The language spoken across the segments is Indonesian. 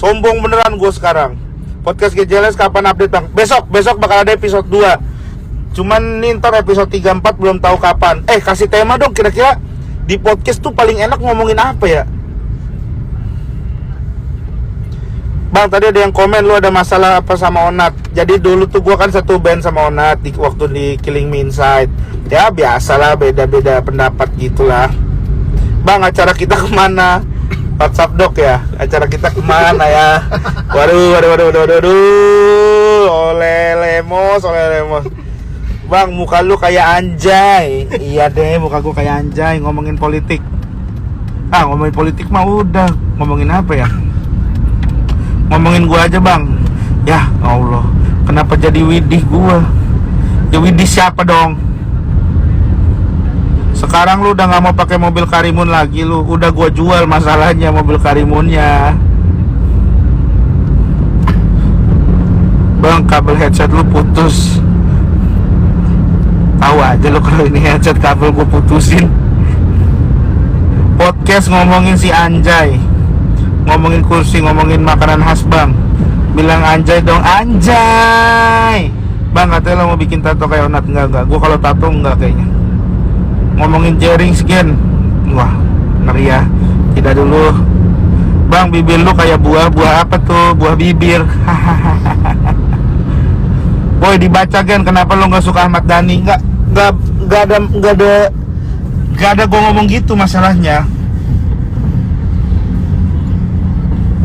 Sombong beneran gue sekarang. Podcast GJLS kapan update bang? Besok bakal ada episode 2. Cuman nih ntar episode 3-4 belum tahu kapan. Kasih tema dong, kira-kira di podcast tuh paling enak ngomongin apa ya? Bang, tadi ada yang komen lu ada masalah apa sama Onat. Jadi dulu tuh gua kan satu band sama Onat waktu di Killing Me Inside. Ya biasalah, beda-beda pendapat gitulah. Bang, acara kita kemana? WhatsApp dok ya, acara kita kemana ya? Waduh. Oleh lemos. Bang, muka lu kayak anjay. Iya deh, muka gua kayak anjay ngomongin politik. Ngomongin politik mah udah. Ngomongin apa ya? Ngomongin gua aja bang. Ya Allah, kenapa jadi Widih gua? Ya Widih siapa dong? Sekarang lu udah gak mau pakai mobil Karimun lagi lu. Udah gua jual masalahnya mobil Karimunnya. Bang, kabel headset lu putus. Tahu aja lu kalau ini headset kabel gua putusin. Podcast ngomongin si Anjay, ngomongin kursi, ngomongin makanan khas bang. Bilang anjay dong, anjay. Bang, katanya lo mau bikin tato kayak Onat. Enggak, gue kalau tato enggak kayaknya. Ngomongin jaring skin, wah ngeri ya. Tidak dulu. Bang, bibir lu kayak buah apa tuh? Buah bibir. Boy, dibaca Gen, kenapa lo nggak suka Ahmad Dhani? Nggak ada gue ngomong gitu masalahnya.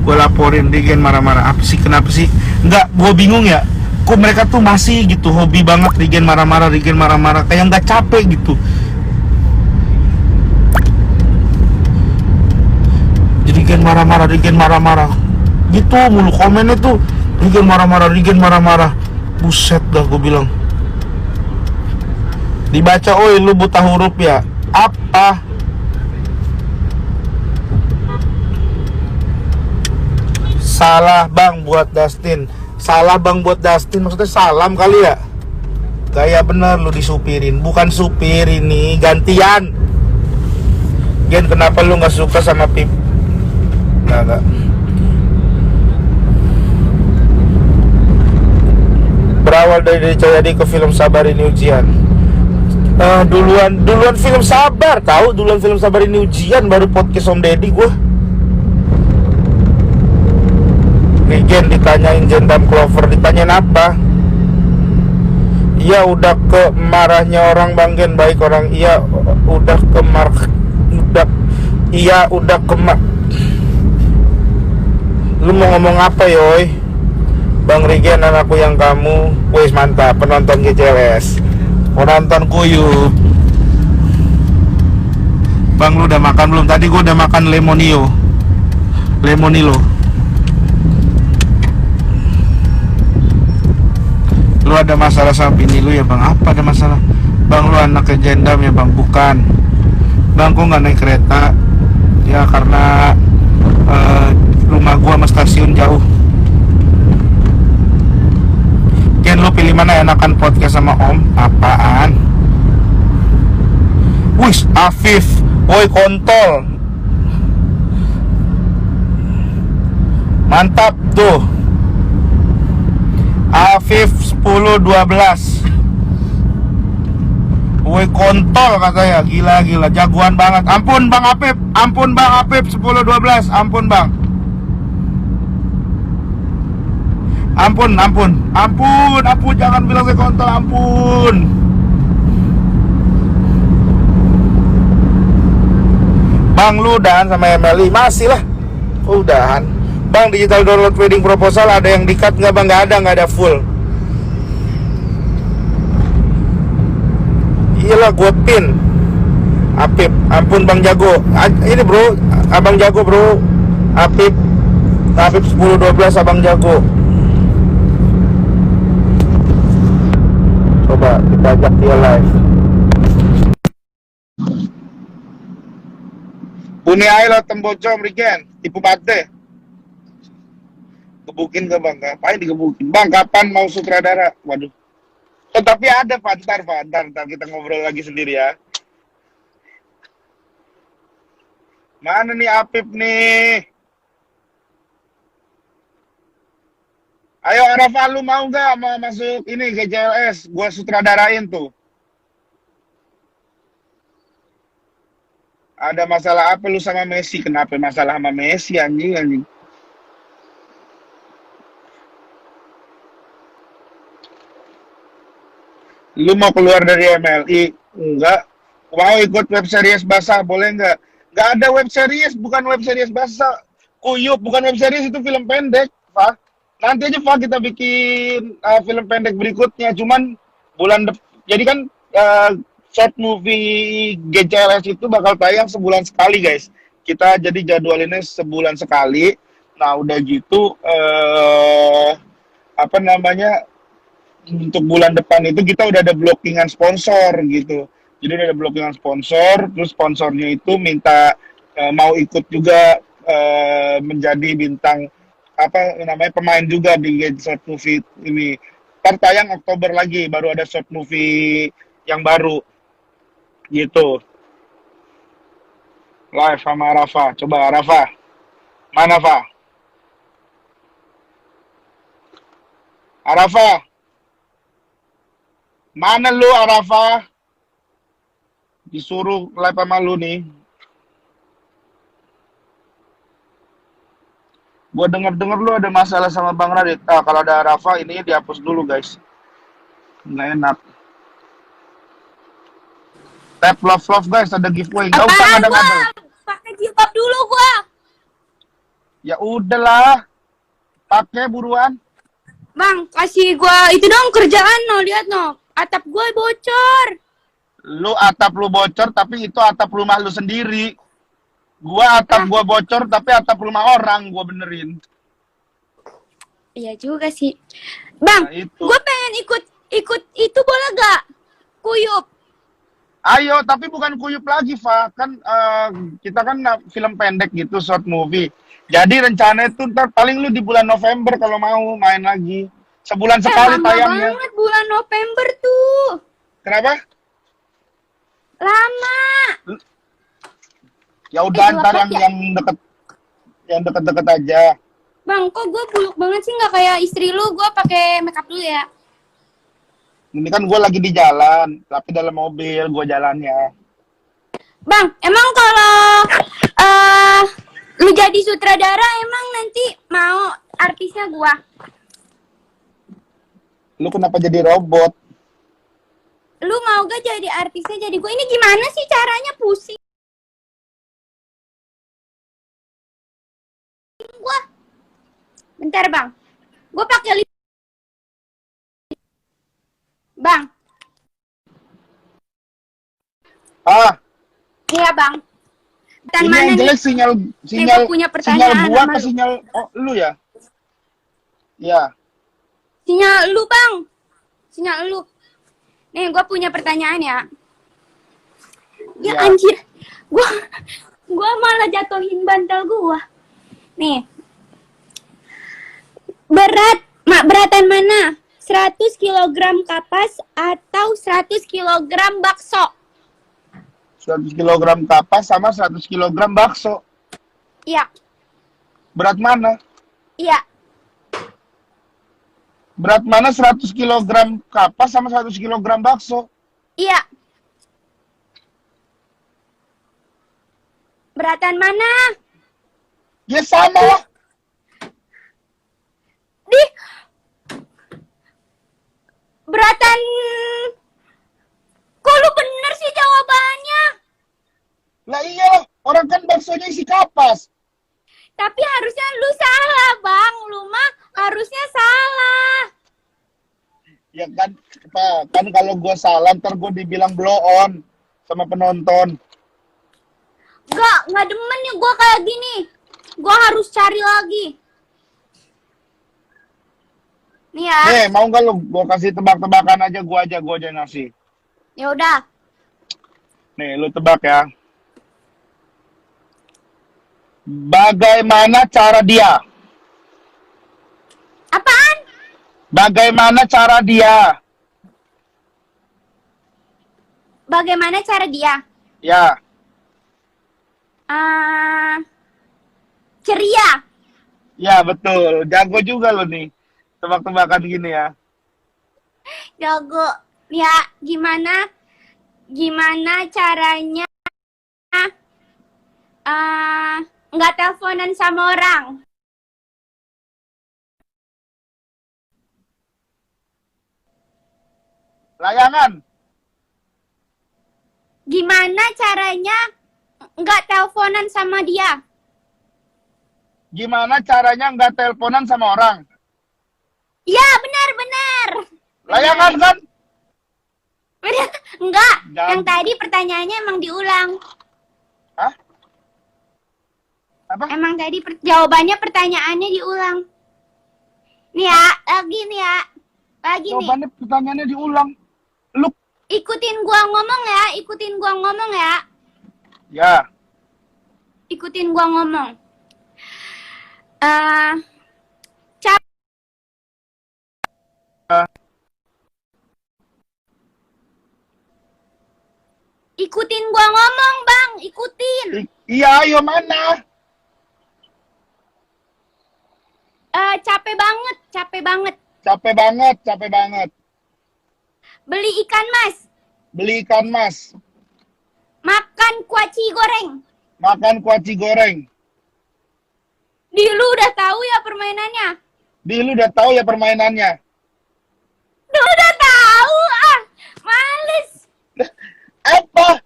Gue laporin di Gen marah-marah. Apa sih, kenapa sih? Enggak, gue bingung ya. Kok mereka tuh masih gitu hobi banget di Gen marah-marah, kayak nggak capek gitu. Jadi Gen marah-marah gitu mulu komennya tuh. Di Gen marah-marah. Buset dah, gue bilang. Dibaca, oi lu buta huruf ya. Apa? Salah bang buat Dustin. Maksudnya salam kali ya. Gaya bener lu disupirin. Bukan supir ini, gantian. Gen, kenapa lu gak suka sama Pip? Enggak. Berawal dari Cahyadi ke film Sabar Ini Ujian. Duluan film Sabar. Tahu, duluan film Sabar Ini Ujian, baru podcast Om Deddy gue. Regen ditanyain Jendam Clover, ditanyain apa? Iya udah ke marahnya orang Bang Gen, baik orang. Iya udah ke Lu mau ngomong apa yoy? Bang Regen, anakku yang kamu. Wis mantap, penonton GCLS, penonton kuyup. Bang, lu udah makan belum? Tadi gua udah makan lemonilo. Lu ada masalah sama bini lu ya bang? Apa ada masalah? Bang, lu anaknya Jendam ya bang? Bukan bang, gua gak naik kereta. Ya karena rumah gua sama stasiun jauh. Ken, lu pilih mana, enakan podcast sama Om? Apaan? Wih, Afif, woi kontol. Mantap tuh Afif 10-12. Woi kontol katanya. Gila jagoan banget. Ampun Bang Afif 10-12. Ampun Bang. Ampun, jangan bilang saya kontol, ampun. Bang, lu udahan sama Emily? Masih lah. Udahan. Bang, digital download wedding proposal ada yang di-cut nggak bang? Nggak ada full. Iyalah, gue pin. Apip, ampun Bang Jago. Ini bro, Abang Jago bro. Apip 10-12 Abang Jago. Coba kita ajak dia live. Buni ayo lo tembocom Rigen, tipu pate. Gebukin ke bang, ngapain digebukin? Bang, kapan mau sutradara? Waduh. Tapi ada Pak, ntar kita ngobrol lagi sendiri ya. Mana nih Apip nih? Ayo Arafa, lu mau nggak mau masuk ini GCLS? Gua sutradarain tuh. Ada masalah apa lu sama Messi? Kenapa masalah sama Messi anjing anjing? Lu mau keluar dari MLI? Enggak. Mau ikut web series basah, boleh nggak? Nggak ada web series, bukan web series basah. Kuyup, bukan web series, itu film pendek, Pak. Nanti aja, Pak, kita bikin film pendek berikutnya. Cuman jadi kan uh, short movie GCLS itu bakal tayang sebulan sekali, guys. Kita jadi jadwalinnya sebulan sekali. Nah, udah gitu, apa namanya, untuk bulan depan itu kita udah ada blockingan sponsor gitu. Jadi udah ada blockingan sponsor, terus sponsornya itu minta mau ikut juga menjadi bintang apa namanya pemain juga di short movie ini. Ntar tayang Oktober lagi, baru ada short movie yang baru gitu. Live sama Rafa. Coba Rafa, mana Fa? Arafa, mana lu Arafa? Disuruh live sama lu nih. Gua denger-denger lu ada masalah sama Bang Radit. Ah, kalau ada Rafa ini dihapus dulu, guys. Nggak enak. Tap love guys, ada giveaway. Nggak usah Apaan ngada-ngada. gua? Pakai jilbab dulu gua. Ya udahlah. Pakai buruan. Bang, kasih gua itu dong kerjaan no, lihat no. Atap gua bocor. Lu atap lu bocor, tapi itu atap rumah lu sendiri. Gua atap gua bocor, tapi atap rumah orang gua benerin. Iya juga sih. Bang, Nah, itu. gua pengen ikut itu boleh gak? Kuyup. Ayo, tapi bukan kuyup lagi, Fa. Kan kita kan film pendek gitu, short movie. Jadi rencana itu ntar paling lu di bulan November kalau mau main lagi. Sebulan sekali lama tayangnya. banget bulan November tuh. Kenapa? Lama. Ya udah ntar gelap ya? yang deket-deket aja. Bang, kok gua buluk banget sih nggak kayak istri lu? Gua pakai makeup dulu ya. Ini kan gue lagi di jalan, tapi dalam mobil gue jalannya. Bang, emang kalau lu jadi sutradara emang nanti mau artisnya gua? Lu kenapa jadi robot? Lu mau gak jadi artisnya jadi gua? Ini gimana sih caranya, pusing gua. Bentar, Bang. Gua pakai lip. Bang. Ah, Iya, Bang. Dan ini mana yang jelek sinyal gua punya pertanyaan gua sama ke lu. sinyal lu ya? Ya. Sinyal lu, Bang. Sinyal lu. Nih, gua punya pertanyaan ya. Ya, Ya. anjir. Gua malah jatuhin bantal gua. Nih. Beratan mana? 100 kg kapas atau 100 kg bakso? 100 kg kapas sama 100 kg bakso. Iya. Berat mana? Iya. Berat mana 100 kg kapas sama 100 kg bakso? Iya. Beratan mana? Ya sama lah. Beratan. Kok lu bener sih jawabannya? Lah iyalah, orang kan baksonya isi kapas. Tapi harusnya lu salah, Bang. Lu mah harusnya salah. Ya kan, Pak, kan kalau gue salah ntar gue dibilang blow on sama penonton. Nggak demen nih gue kayak gini. Gue harus cari lagi. Nih ya. Nih, mau nggak lu gue kasih tebak-tebakan aja, gue aja ngasih. Ya udah. Nih, lu tebak ya. Bagaimana cara dia? Apaan? Bagaimana cara dia? Bagaimana cara dia? Ya, Ceria. ya betul. Jago juga lu nih. Tebak-tebakan gini ya. Jago. Ya, gimana caranya nggak teleponan sama orang? Layangan. Gimana caranya nggak teleponan sama dia? Gimana caranya nggak teleponan sama orang? Ya, benar. Layangan kan? Benar. Enggak, Jangan. yang tadi pertanyaannya emang diulang. Hah? Apa? Emang tadi jawabannya pertanyaannya diulang. Nih ya, lagi nih ya. Lagi nih. Jawabannya pertanyaannya diulang. Lu Ikutin gua ngomong ya, ya. Ikutin gua ngomong. Ikutin gua ngomong, Bang. Ikutin. Iya, ayo mana? Capek banget. Capek banget. Beli ikan mas. Beli ikan mas. Makan kuaci goreng. Makan kuaci goreng. Lu udah tahu ya permainannya? Lu udah tahu ya permainannya? Lu udah tahu, males. Apa?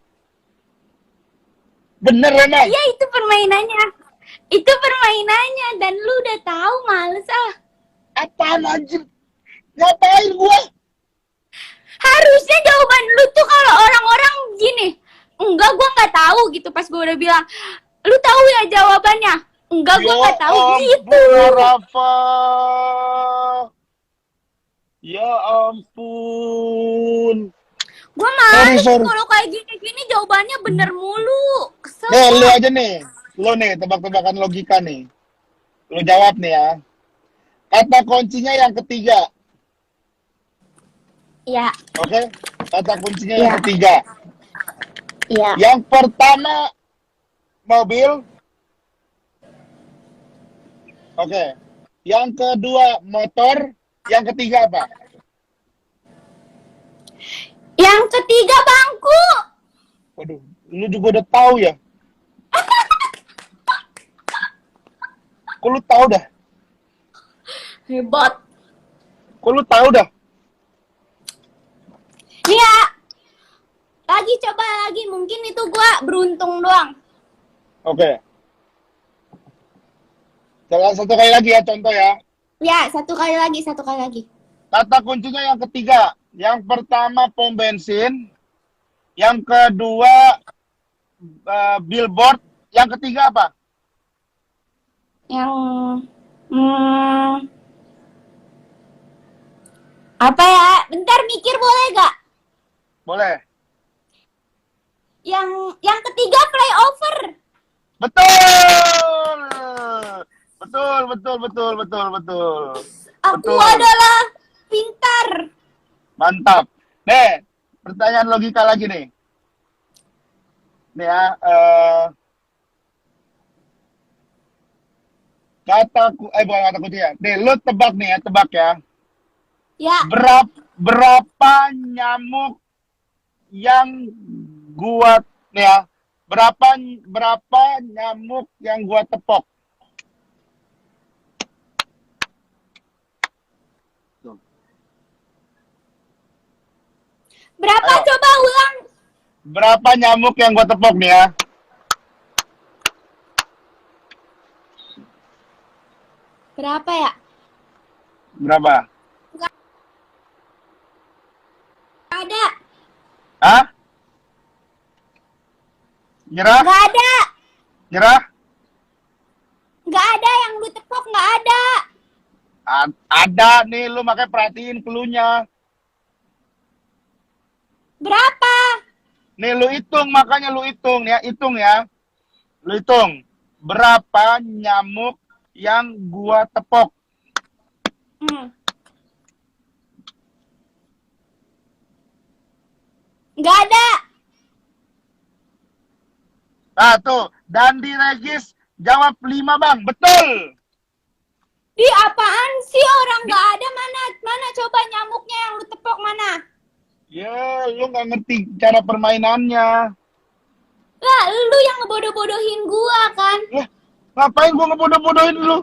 Bener emang? Iya, itu permainannya. Dan lu udah tahu, males Apaan anjir? Ngapain gua? Harusnya jawaban lu tuh kalau orang-orang gini. Enggak, gua nggak tahu gitu. Pas gua udah bilang, lu tahu ya jawabannya? Enggak, gua nggak tahu gitu. Rafa. Ya ampun. Gua males Sorry. kalau kayak gini jawabannya bener mulu. Kesel. Nih, lu aja nih. Lu nih, tebak-tebakan logika nih. Lu jawab nih ya. Kata kuncinya yang ketiga. Ya, Oke? Kata kuncinya Iya. yang ketiga. iya. Yang pertama, mobil. Oke. Yang kedua, motor. Yang ketiga apa? Yang ketiga bangku. Waduh, lu juga udah tahu ya? Kok lu tahu dah? Hebat. Kok lu tahu dah? Nih ya. Coba lagi. Mungkin itu gua beruntung doang. Oke. Satu kali lagi ya, contoh ya. Ya, satu kali lagi. Kata kuncinya yang ketiga. Yang pertama pom bensin. Yang kedua billboard. Yang ketiga apa? Yang apa ya? Bentar mikir boleh gak? Boleh. Yang ketiga flyover. Betul. Betul. Aku Betul. adalah pintar. Mantap. Nih, pertanyaan logika lagi nih. Nih ya, bukan kata kunci ya. Nih, lu tebak nih ya, tebak ya. Ya, Berapa nyamuk yang gua nih ya? Berapa nyamuk yang gua tepok? berapa? Ayo. Coba ulang. Berapa nyamuk yang gua tepok nih ya? Berapa ya? Berapa? Gak ada. Hah? Nyerah? Gak ada. Nyerah? Gak ada yang lu tepok, gak ada. Ada nih, lu makanya perhatiin cluenya. Berapa? Nih lu hitung, makanya lu hitung ya, Lu hitung. Berapa nyamuk yang gua tepok? Gak ada. Nah tuh, Dandi Regis jawab 5 bang, betul. Di apaan sih orang gak ada coba nyamuknya yang lu tepok mana? Ya, lu nggak ngerti cara permainannya. Lah, lu yang ngebodoh-bodohin gua kan? Lah, ngapain gua ngebodoh-bodohin lu?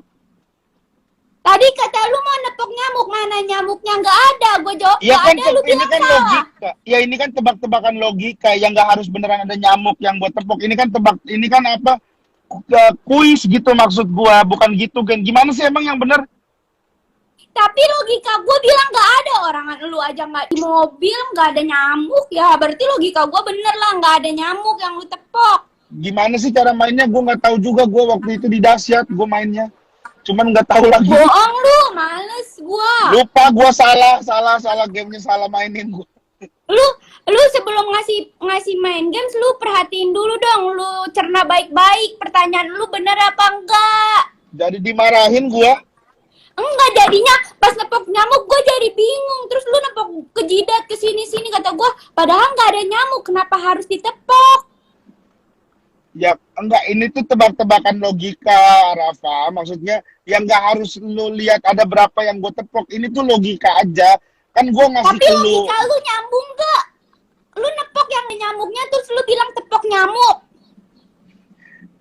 Tadi kata lu mau nepok nyamuk, mana nyamuknya nggak ada. Gua jawab Ya nggak kan, ada, lu ini bilang kan salah. logika. Ya ini kan tebak-tebakan logika yang nggak harus beneran ada nyamuk yang gua tepok. Ini kan ini kan apa? Kuis gitu maksud gua, bukan gitu kan? Gimana sih emang yang bener? Tapi logika gue bilang nggak ada, orang lu aja nggak di mobil nggak ada nyamuk, ya berarti logika gue bener lah, nggak ada nyamuk yang lu tepok. Gimana sih cara mainnya? Gua nggak tahu juga. Gua waktu itu di dahsyat gua mainnya. Cuman nggak tahu lagi. Bohong lu, males gue. Lupa gua salah gamenya salah mainin gua. Lu sebelum ngasih main games, lu perhatiin dulu dong, lu cerna baik-baik pertanyaan lu bener apa enggak. Jadi dimarahin gua. Enggak, jadinya pas nepok nyamuk gue jadi bingung. Terus lu nepok ke jidat ke sini-sini, kata gue padahal nggak ada nyamuk, kenapa harus ditepok? Ya enggak, ini tuh tebak-tebakan logika, Rafa. Maksudnya yang nggak harus lu lihat ada berapa yang gue tepok. Ini tuh logika aja. Kan gue ngasih Tapi ke lu. logika lu nyambung gak? Lu nepok yang ada nyamuknya terus lu bilang tepok nyamuk.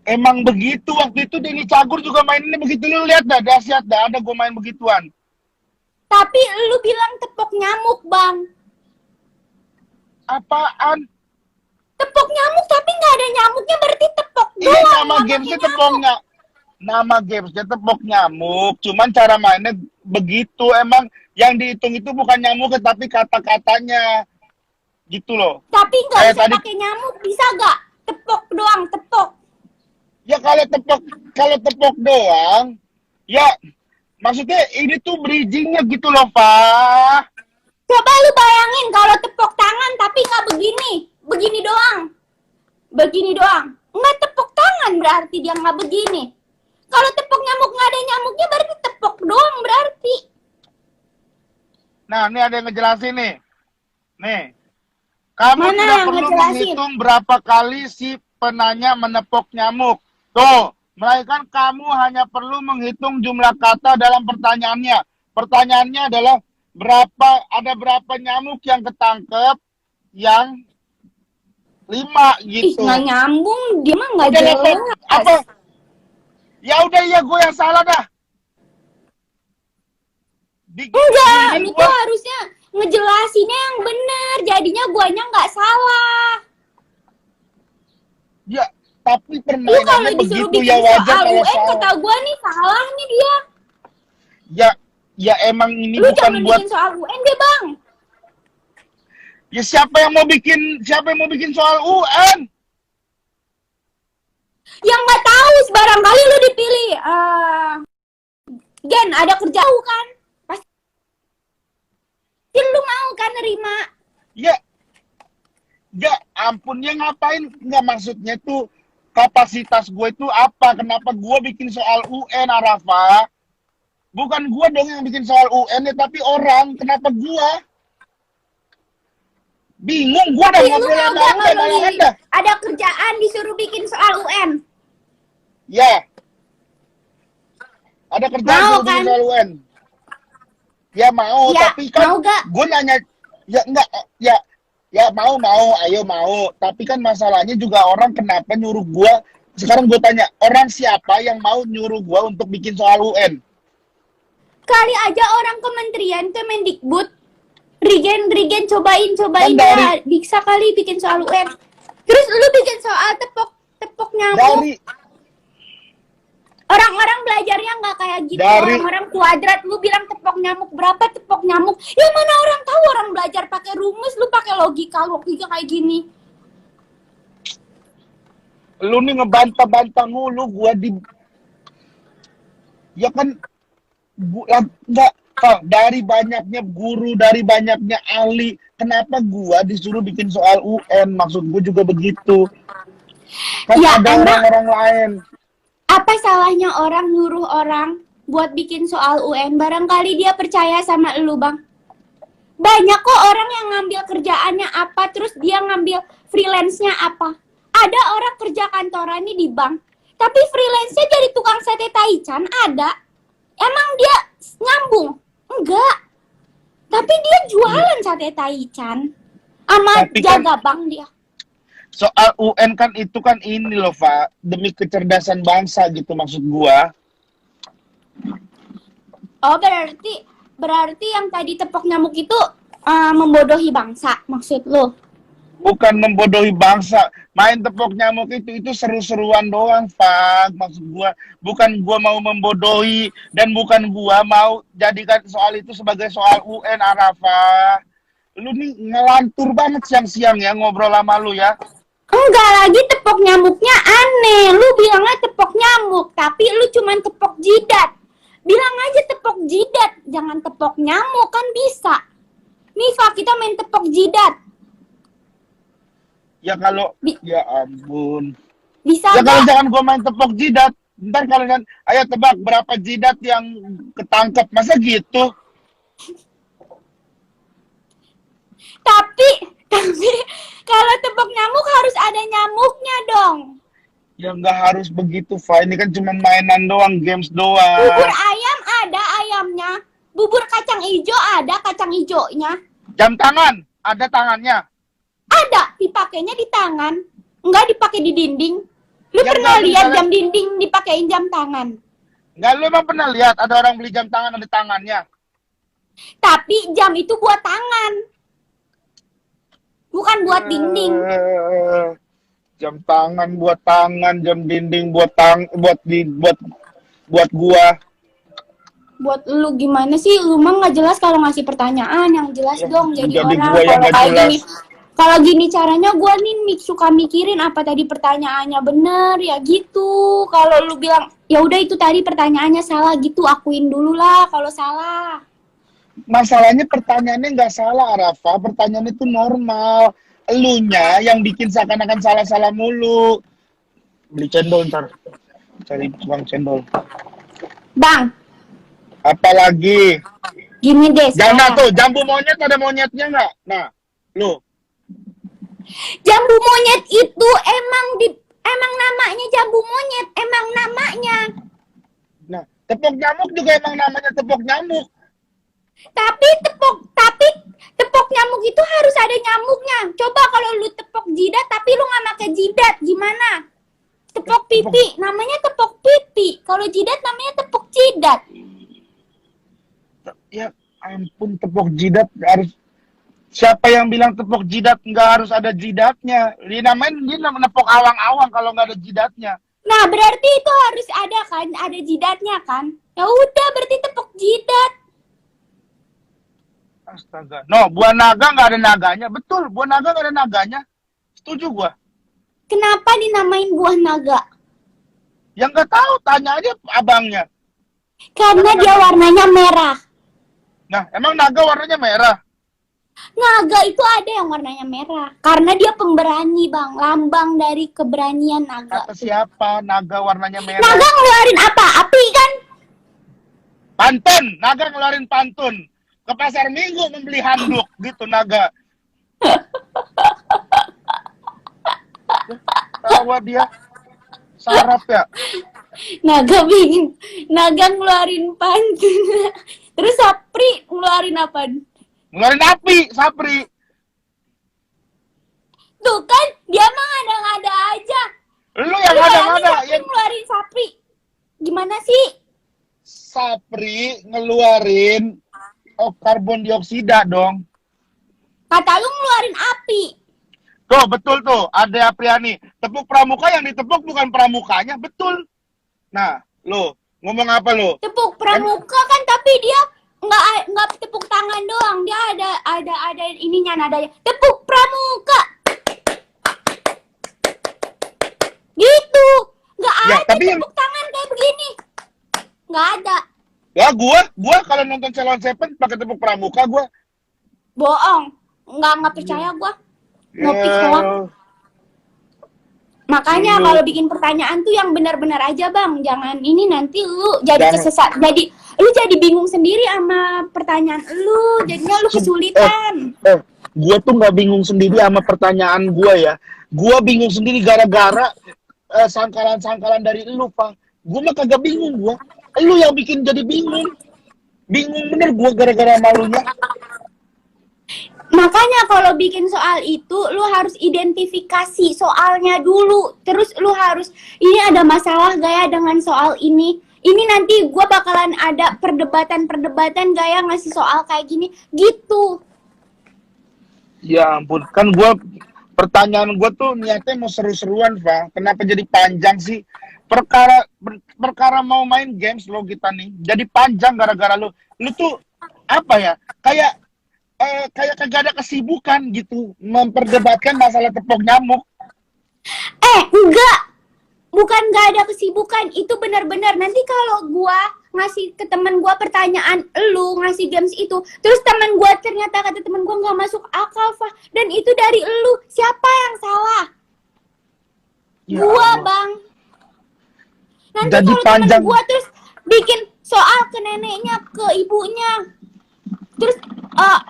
Emang begitu, waktu itu Denny Cagur juga mainnya begitu. Lu lihat dah, dahsyat dah, ada gue main begituan. Tapi lu bilang tepok nyamuk, Bang. Apaan? Tepok nyamuk tapi nggak ada nyamuknya, berarti tepok Ini doang. nama gamesnya tepoknya. Nama gamesnya tepok nyamuk. Cuman cara mainnya begitu. Emang yang dihitung itu bukan nyamuk, tapi kata-katanya. Gitu loh. Tapi nggak Kayak bisa tadi- pakai nyamuk, bisa gak? Tepok doang, tepok. Ya kalau tepok doang, ya maksudnya ini tuh bridgingnya gitu loh, Pak. Coba lu bayangin kalau tepok tangan tapi nggak begini doang. Begini doang. Nggak tepok tangan berarti dia nggak begini. Kalau tepok nyamuk nggak ada nyamuknya berarti tepok doang berarti. Nah, ini ada yang ngejelasin nih. Nih, kamu Mana tidak yang perlu ngejelasin? menghitung berapa kali si penanya menepok nyamuk. Tuh, melainkan kamu hanya perlu menghitung jumlah kata dalam pertanyaannya. Pertanyaannya adalah ada berapa nyamuk yang ketangkep, yang 5 Ih, gitu. nggak nyambung, dia mah nggak Udah level jelas. apa? Ya udah, ya gue yang salah dah. Enggak, Ini lu gua- tuh harusnya ngejelasinnya yang benar, jadinya guanya nggak salah. Ya, tapi Lu kalau permainannya disuruh begitu bikin ya wajar soal kalau UN, salah. kata gua nih salah nih dia. Ya emang ini Lu bukan jangan buat bikin soal UN deh, Bang. ya siapa yang mau bikin soal UN? Yang nggak tahu, barangkali lu dipilih. Gen, ada kerja lu kan? Pasti lu mau kan nerima. Ya ampun, ya ngapain? Nggak, maksudnya tuh kapasitas gue itu apa? Kenapa gue bikin soal UN, Arafa? Bukan gue dong yang bikin soal UN ya, tapi orang. Kenapa gue? Bingung gue dah Tapi lu ngobrol mau sama gak anda, kalau malahan dah. ada kerjaan disuruh bikin soal UN? Ya. Ada kerjaan Mau suruh bikin kan? soal UN. Ya mau, Ya, tapi kan mau gak? gue nanya, ya enggak, ya mau, ayo mau. Tapi kan masalahnya juga orang kenapa nyuruh gue, sekarang gue tanya, orang siapa yang mau nyuruh gue untuk bikin soal UN? Kali aja orang kementerian Kemendikbud, Rigen cobain Kan dah. dari- Bisa kali bikin soal UN. Terus lu bikin soal tepok nyamuk. Dari, Orang-orang belajarnya nggak kayak gitu. Dari- Orang-orang kuadrat, lu bilang tepok nyamuk berapa tepok nyamuk? Ya mana orang tahu, orang belajar pakai rumus, lu pakai logika kayak gini. lu nih ngebantah-bantah mulu, gue di, ya kan, enggak, dari banyaknya guru, dari banyaknya ahli, kenapa gue disuruh bikin soal UN? Maksud gue juga begitu. Kan Ya, ada emang- orang-orang lain. Apa salahnya orang nyuruh orang buat bikin soal UN? Barangkali dia percaya sama lu, Bang. Banyak kok orang yang ngambil kerjaannya apa, terus dia ngambil freelance-nya apa. Ada orang kerja kantoran nih di bank, tapi freelance-nya jadi tukang sate taichan, ada. Emang dia nyambung? Enggak. Nanti dia jualan sate taichan sama Tapi kan- jaga bank dia. Soal UN kan itu kan ini loh, Pak, demi kecerdasan bangsa gitu maksud gua. Oh, berarti yang tadi tepok nyamuk itu membodohi bangsa maksud lo? Bukan membodohi bangsa. Main tepok nyamuk itu seru-seruan doang, Pak. Maksud gua, bukan gua mau membodohi dan bukan gua mau jadikan soal itu sebagai soal UN, Arafa. Lu nih ngelantur banget siang-siang ya ngobrol sama lu ya. Enggak, lagi tepok nyamuknya aneh. Lu bilangnya tepok nyamuk, tapi lu cuman tepok jidat. Bilang aja tepok jidat, jangan tepok nyamuk, kan bisa. Nih, Pak, kita main tepok jidat. Ya kalau, Bi- ya ampun. Bisa Ya kalau nggak? jangan gua main tepok jidat. Ntar kalian, ayo tebak berapa jidat yang ketangkep. Masa gitu? Tapi kalau tepok nyamuk harus ada nyamuknya dong. Ya nggak harus begitu, Fa. Ini kan cuma mainan doang, games Bubur doang. ayam ada ayamnya. Bubur kacang hijau ada kacang hijaunya. Jam tangan, ada tangannya. Ada, dipakainya di tangan. Enggak dipakai di dinding. Lu Ya, pernah nggak, lihat misalnya- jam dinding dipakein jam tangan? Nggak, lu emang pernah lihat ada orang beli jam tangan ada tangannya? Tapi jam itu buat tangan. Bukan buat dinding. Jam tangan buat tangan, jam dinding buat buat gua. Buat lu gimana sih? Lu mah nggak jelas kalau ngasih pertanyaan yang jelas Ya, dong. Jadi jadi orang gua yang kalau nggak kayak jelas. gini. Kalau gini caranya gue nih suka mikirin apa tadi pertanyaannya bener ya gitu. Kalau lu bilang ya udah itu tadi pertanyaannya salah gitu, akuin dulu lah kalau salah. Masalahnya pertanyaannya nggak salah, Arafa. Pertanyaannya itu normal. Elunya yang bikin seakan-akan salah-salah mulu. Beli cendol ntar. Cari uang cendol. Bang, Apalagi? gini deh. Jangan sekarang. tuh, jambu monyet ada monyetnya nggak? Nah, lu. Jambu monyet itu emang namanya jambu monyet, emang namanya. Nah, tepok nyamuk juga emang namanya tepok nyamuk. Tapi tepok nyamuk itu harus ada nyamuknya. Coba kalau lu tepok jidat tapi lu nggak pakai jidat, gimana? Tepok pipi, namanya tepok pipi. Kalau jidat namanya tepok jidat. Ya ampun, tepok jidat harus. Siapa yang bilang tepok jidat nggak harus ada jidatnya? Dia nepok awang-awang kalau nggak ada jidatnya. Nah, berarti itu harus ada kan, ada jidatnya kan? Ya udah, berarti tepok jidat. Astaga. No, buah naga nggak ada naganya. Betul, buah naga nggak ada naganya. Setuju gua. Kenapa dinamain buah naga? Yang nggak tahu, tanya aja abangnya. Karena dia warnanya merah. Nah, emang naga warnanya merah? Naga itu ada yang warnanya merah. Karena dia pemberani, Bang. Lambang dari keberanian naga. Kata siapa? Naga warnanya merah. Naga ngeluarin apa? Api kan? Pantun. Naga ngeluarin pantun. Ke pasar Minggu membeli handuk. Gitu, naga. Tawa dia. Sarap ya. Naga bingung. Naga ngeluarin pantun. Terus Sapri ngeluarin apa? Ngeluarin api, Sapri. Tuh kan, dia mah ngada-ngada aja. Lu yang Lu ada-ada. bayangin Sapri Yang ngeluarin Sapri. Gimana sih? Sapri ngeluarin karbon dioksida dong. Kata lu ngeluarin api. Tuh, betul tuh. Ada Apriani. Tepuk pramuka yang ditepuk bukan pramukanya. Betul. Nah, lu ngomong apa lu? Tepuk pramuka kan, tapi dia nggak tepuk tangan doang. Dia ada ininya nadanya. Tepuk pramuka. Gitu. Nggak Ya, ada tapi yang- tepuk tangan kayak begini. Nggak ada. Ya, gua kalau nonton Salon Seven pakai tepuk pramuka gua. Bohong. Nggak percaya gua. Ngopi Ya, hoax. Makanya Lu- kalau bikin pertanyaan tuh yang benar-benar aja, Bang. Jangan ini nanti lu jadi Jangan. lu jadi bingung sendiri sama pertanyaan lu. Jadinya lu kesulitan. Gua tuh nggak bingung sendiri sama pertanyaan gua ya. Gua bingung sendiri gara-gara sangkalan-sangkalan dari lu, Pak. Gua mah kagak bingung gua. Lu yang bikin jadi bingung. Bingung bener gua gara-gara malunya. Makanya kalau bikin soal itu, lu harus identifikasi soalnya dulu. Terus lu harus, ini ada masalah gak ya dengan soal ini? Ini nanti gue bakalan ada perdebatan-perdebatan gak ya ngasih soal kayak gini? Gitu. Ya ampun, kan pertanyaan gue tuh niatnya mau seru-seruan, Pak. Kenapa jadi panjang sih? Perkara mau main games lo kita nih, jadi panjang gara-gara lu. Lu tuh apa ya? Kayak kagak ada kesibukan gitu memperdebatkan masalah tepung nyamuk. Enggak. Bukan gak ada kesibukan. Itu benar-benar nanti kalau gua ngasih ke temen gua pertanyaan, lu ngasih games itu, terus temen gua ternyata kata temen gua nggak masuk akal, Fah. Dan itu dari lu. Siapa yang salah? Ya Gua, Allah. Bang. Nanti Jadi kalau panjang. temen gua terus bikin soal ke neneknya, ke ibunya. Terus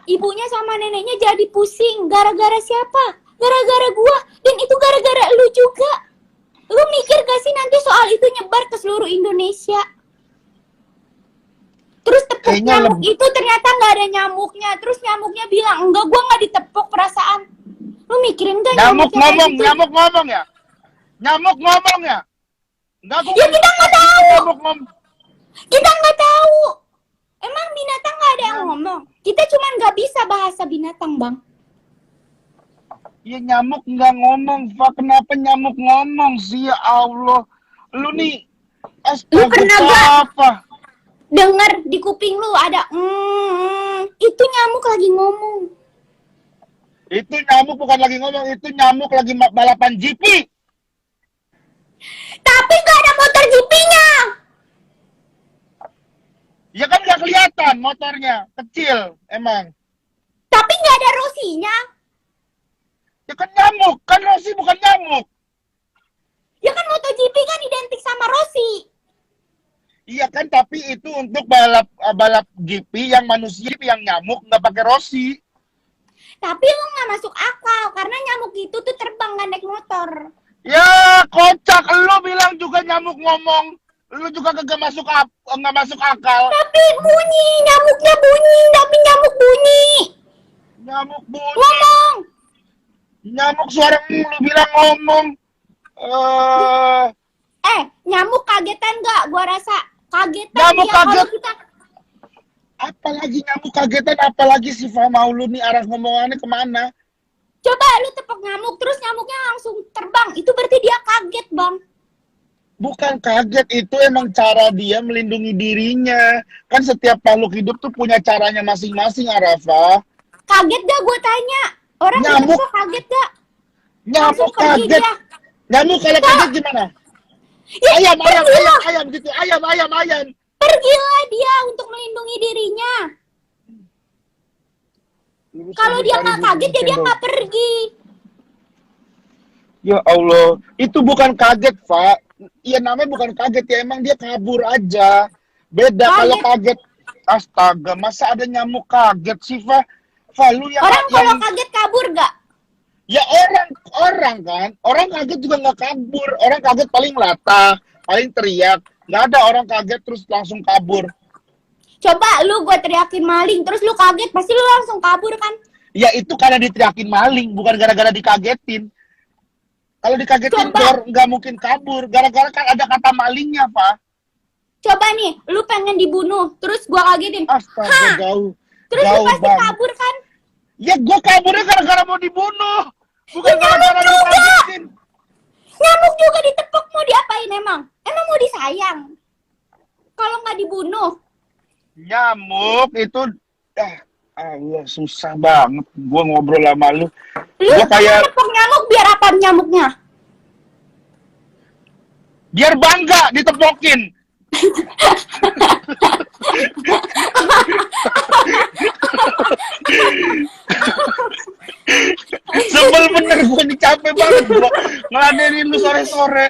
ibunya sama neneknya jadi pusing. Gara-gara siapa? Gara-gara gua. Dan itu gara-gara lu juga. Lu mikir gak sih nanti soal itu nyebar ke seluruh Indonesia? Terus tepuk Kayaknya nyamuk itu ternyata nggak ada nyamuknya. Terus nyamuknya bilang, enggak, gua nggak ditepuk perasaan. Lu mikirin gak Nyamuk nyamuknya kayak gitu? nyamuk ngomong ya? Nyamuk ngomong ya? Enggak, Ya kita nggak tahu. Nyamuk ngomong. Kita nggak tahu. Emang binatang nggak ada yang ngomong? Kita cuman nggak bisa bahasa binatang, Bang. Ya nyamuk nggak ngomong, Pak. Kenapa nyamuk ngomong sih? Ya Allah. Lu nih, Lu pernah nggak apa? dengar di kuping lu ada itu nyamuk lagi ngomong. Itu nyamuk bukan lagi ngomong, itu nyamuk lagi balapan GP. Tapi nggak ada motor GP-nya. Ya kan nggak kelihatan motornya, kecil emang. Tapi nggak ada Rosinya. Ya kan nyamuk, kan Rossi bukan nyamuk. Ya kan MotoGP kan identik sama Rossi. Iya kan, tapi itu untuk balap GP yang manusia, yang nyamuk nggak pakai Rossi. Tapi lu nggak masuk akal karena nyamuk itu tuh terbang nggak naik motor. Ya kocak, lu bilang juga nyamuk ngomong. Lu juga nggak masuk akal. Tapi bunyi, nyamuknya bunyi, tapi nyamuk bunyi. Nyamuk bunyi. Ngomong. Nyamuk suara lu bilang ngomong. Nyamuk kagetan nggak? Gua rasa kagetan Nyamuk dia kalau kaget. kita. Apalagi nyamuk kagetan, apalagi si mau lu nih arah ngomongannya kemana? Coba lu tepuk nyamuk, terus nyamuknya langsung terbang. Itu berarti dia kaget, Bang. Bukan kaget, itu emang cara dia melindungi dirinya. Kan setiap makhluk hidup tuh punya caranya masing-masing, Arafa. Kaget gak gue tanya? Orang Nyamuk. ditepuk kaget gak? Nyamuk Langsung pergi kaget. dia. Nyamuk kalau kaget gimana? Ya, Ayam pergilah. gitu. Ayam. Pergilah dia untuk melindungi dirinya. Kalau dia nggak kaget, ya dia nggak pergi. Ya Allah, itu bukan kaget, Pak. Iya, namanya bukan kaget ya, emang dia kabur aja. Beda kalau kaget. Astaga, masa ada nyamuk kaget sih, Pak? Pak, lu Orang kalau kaget kabur gak? Ya orang kan, orang kaget juga nggak kabur. Orang kaget paling latah, paling teriak. Nggak ada orang kaget terus langsung kabur. Coba lu gue teriakin maling, terus lu kaget, pasti lu langsung kabur kan? Ya itu karena diteriakin maling, bukan gara-gara dikagetin. Kalau dikagetin nggak mungkin kabur, gara-gara kan ada kata malingnya, Pak. Coba nih, lu pengen dibunuh, terus gua kagetin. Astaga, jauh. Terus jauh lu pasti banget. kabur kan? Ya gua kaburnya gara-gara mau dibunuh. Bukan Ya, gara-gara dikagetin. Nyamuk juga ditepuk, mau diapain emang? Emang mau disayang? Kalau nggak dibunuh. Nyamuk itu Allah, susah banget gua ngobrol sama lu. Lu Gua kayak tepuk nyamuk biar apa nyamuknya? biar bangga ditepokin. Sebel bener, gue nih capek banget gue ngeladenin lu sore-sore.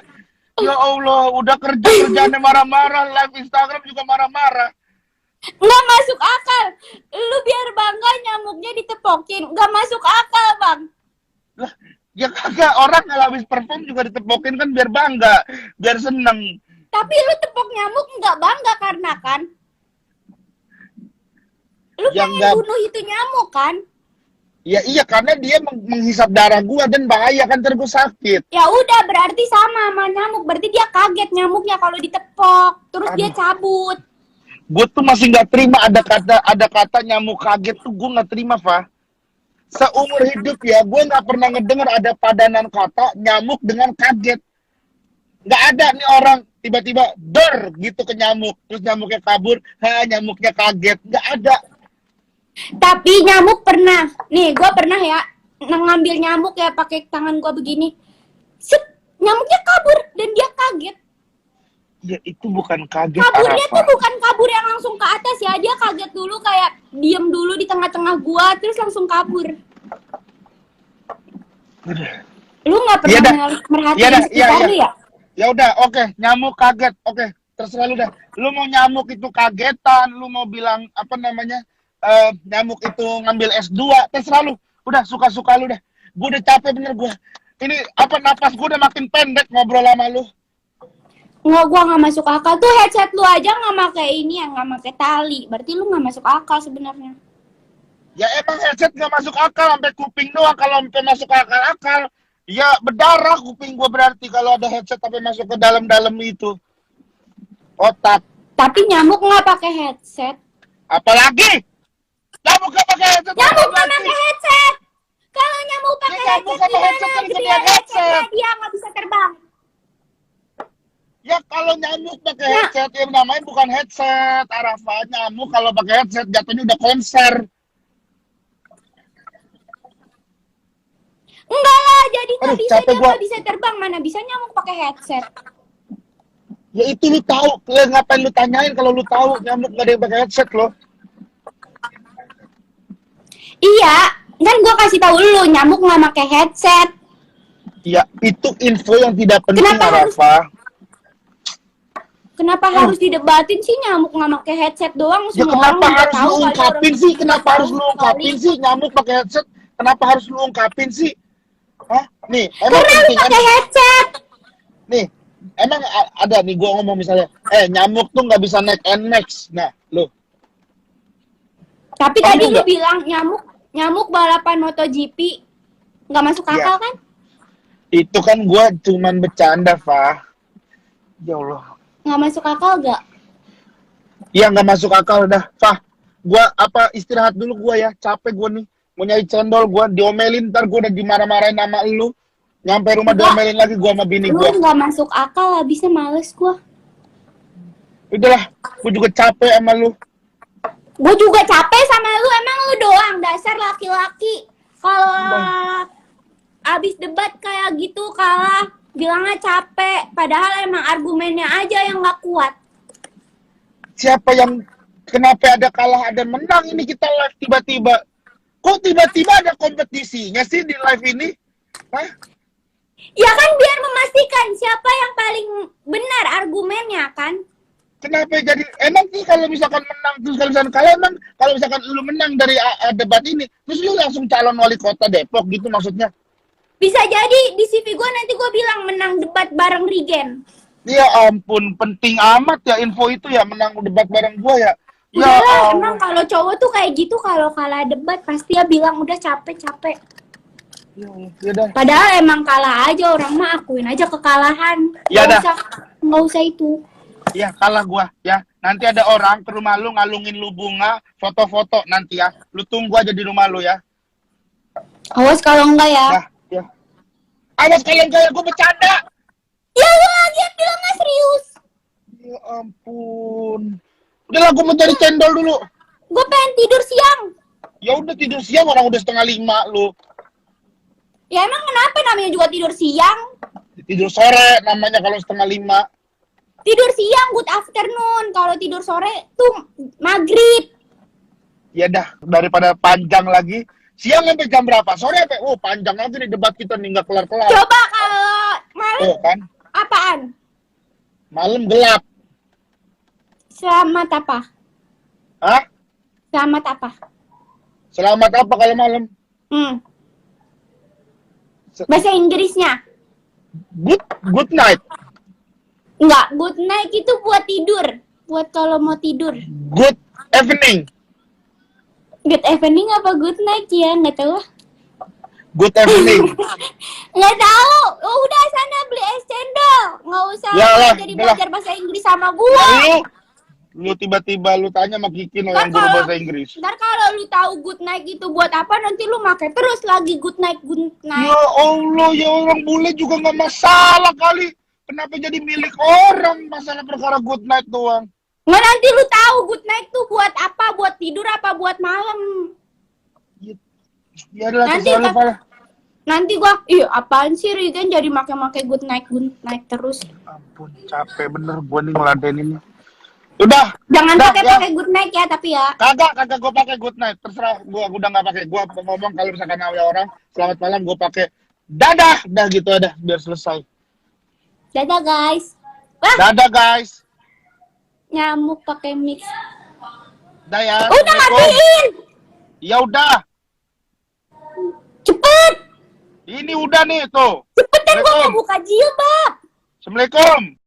Ya Allah, udah kerjaannya marah-marah, live Instagram juga marah-marah. Nggak masuk akal. Lu biar bangga nyamuknya ditepokin. Nggak masuk akal, Bang. Lah, ya kagak, orang kalau habis perform juga ditepokin kan biar bangga, biar seneng. Tapi lu tepok nyamuk nggak bangga karena kan? Lu Ya pengen nggak- bunuh itu nyamuk kan? Ya iya, karena dia menghisap darah gua dan bahaya kan, ntar gua sakit. Ya udah, berarti sama nyamuk. Berarti dia kaget nyamuknya kalau ditepok. Terus dia Aduh. cabut. Gue tuh masih nggak terima ada kata nyamuk kaget tuh, gue nggak terima, Fa. Seumur hidup ya, gue nggak pernah ngedenger ada padanan kata nyamuk dengan kaget. Nggak ada nih orang tiba-tiba dor gitu ke nyamuk, terus nyamuknya kabur, nyamuknya kaget. Nggak ada. Tapi nyamuk pernah. Nih, gue pernah ya ngambil nyamuk ya pakai tangan gue begini. Set, nyamuknya kabur dan dia kaget. Ya itu bukan kaget, Kaburnya Arafa. tuh bukan kabur yang langsung ke atas ya. Dia kaget dulu, kayak diem dulu di tengah-tengah gua, terus langsung kabur. Lu nggak pernah Iya dah. merhatiin Iya dah, sekitar iya. lu ya? Ya udah, oke, nyamuk kaget, oke, terserah lu dah. Lu mau nyamuk itu kagetan, lu mau bilang apa namanya, nyamuk itu ngambil S2, terserah lu. Udah, suka-suka lu dah. Gue udah capek bener gue. Ini apa, napas gue udah makin pendek ngobrol sama lu. Nggak, gua nggak masuk akal. Tuh headset lu aja nggak pakai ini ya, nggak pakai tali. Berarti lu nggak masuk akal sebenarnya. Ya emang headset gak masuk akal, sampai kuping doang. Kalau sampai masuk akal-akal, ya berdarah kuping gue berarti kalau ada headset sampai masuk ke dalam-dalam itu. Otak. Tapi nyamuk nggak pakai headset. Apalagi? Nyamuk gak pakai headset. Nyamuk nggak apalagi? pakai headset. Kalau nyamuk pakai nyamuk headset, sama headset gimana? kan bisa Gedean lihat headsetnya, headset. dia nggak bisa terbang. Ya kalau nyamuk pakai headset, yang namanya bukan headset, Arafa. Nyamuk kalau pakai headset jatuhnya udah konser. Enggak lah, jadi nggak Aduh, bisa, capek dia gua. nggak bisa terbang. Mana bisa nyamuk pakai headset? Ya itu lu tahu, ngapain lu tanyain kalau lu tahu nyamuk gak ada yang pakai headset loh. Iya, kan gua kasih tahu lu nyamuk nggak pakai headset. Ya itu info yang tidak penting, Kenapa harus- Arafa. Kenapa harus didebatin sih nyamuk nggak pakai headset doang? Ya Semua kenapa orang udah harus tahu lu kali, ungkapin orang sih? udah Kenapa tahu harus lu ungkapin kali. sih nyamuk pakai headset? Kenapa harus lu ungkapin sih? Hah? Nih, emang Karena lu penting pakai headset. nih, emang ada nih gua ngomong misalnya, nyamuk tuh nggak bisa naik NMAX. Nah, lu. Tapi Kamu tadi lu nggak? bilang nyamuk balapan MotoGP nggak masuk Iya. akal kan? Itu kan gua cuman bercanda, Fa. Ya Allah. Nggak masuk akal gak? Iya nggak masuk akal dah, Fah. Gua istirahat dulu gua ya, capek gua nih. Mau nyari cendol, gua diomelin, ntar gua udah dimarah-marahin sama lu. Nyampe rumah Enggak. diomelin lagi gua sama bini Lu gua. nggak masuk akal, habisnya males gua. Udahlah, gua juga capek sama lu. Gue juga capek sama lu, emang lu doang dasar laki-laki. Kalau abis debat kayak gitu kalah, bilangnya capek. Padahal emang argumennya aja yang nggak kuat. Siapa yang kenapa ada kalah ada menang ini kita live tiba-tiba? Kok tiba-tiba ada kompetisinya sih di live ini? Hah? Ya kan biar memastikan siapa yang paling benar argumennya kan. Kenapa jadi emang sih kalau misalkan menang terus kalau misalkan kalah, emang kalau misalkan lu menang dari debat ini terus lu langsung calon wali kota Depok gitu maksudnya? Bisa jadi di CV gue nanti gue bilang menang debat bareng Rigen. Ya ampun, penting amat ya info itu ya, menang debat bareng gua ya. Ya Udahlah, Allah. emang kalau cowok tuh kayak gitu, kalau kalah debat pasti dia bilang udah capek-capek. Ya udah. Padahal emang kalah aja, orang mah akuin aja kekalahan. Ya dah. Nggak usah itu. Ya kalah gua ya. Nanti ada orang ke rumah lu ngalungin lu bunga, foto-foto nanti ya. Lu tunggu aja di rumah lu ya. Awas kalau enggak ya. Dah, ya. Awas kalian kayak gua bercanda. Ya lu lagi bilangnya serius. Ya ampun. Udahlah gua mau cari cendol dulu. Gue pengen tidur siang. Ya udah tidur siang, orang udah 4:30 lu. Ya emang kenapa namanya juga tidur siang? Tidur sore namanya kalau 4:30. Tidur siang good afternoon. Kalau tidur sore tuh maghrib. Ya dah, daripada panjang lagi. Siang sampai jam berapa? Sore sampai, panjang lagi nih debat kita nih, nggak kelar-kelar. Coba kalau malam Kan, apaan? malam gelap. Selamat apa? Hah? Selamat apa? Selamat apa kalau malam? Bahasa Inggrisnya? Good night. Enggak, good night itu buat tidur. Buat kalau mau tidur. Good evening. Good evening apa good night ya? Nggak tahu. Good evening. Nggak tahu. Oh, udah sana beli es cendol. Nggak usah Ya lah, jadi udah belajar bahasa Inggris sama gua. Ya, lu tiba-tiba lu tanya sama Kiki no yang guru bahasa Inggris. Ntar kalau lu tahu good night itu buat apa, nanti lu pakai terus lagi good night, good night. Ya Allah, ya orang bule juga nggak masalah kali. Kenapa jadi milik orang? Masalah perkara good night doang. Nggak, nanti lu tahu good night tuh buat apa? Buat tidur apa buat malam? Ya adalah Nanti terserah lu, Pak. Nanti gua, apaan sih Regen jadi make good night terus. Ampun, capek bener gua nih ngeladeninnya. Udah. Jangan udah, pakai good night ya, tapi ya. Kagak gua pakai good night. Terserah gua udah nggak pakai. Gua ngomong kalau misalkan ada orang selamat malam gua pakai dadah, dah gitu ada biar selesai. Dadah guys. Wah, Dadah guys. nyamuk pakai mix. Dah ya. Udah Assalamualaikum. matiin. Ya udah. Cepet. Ini udah nih tuh. Cepetan gua mau Assalamualaikum. buka jilbab. Assalamualaikum.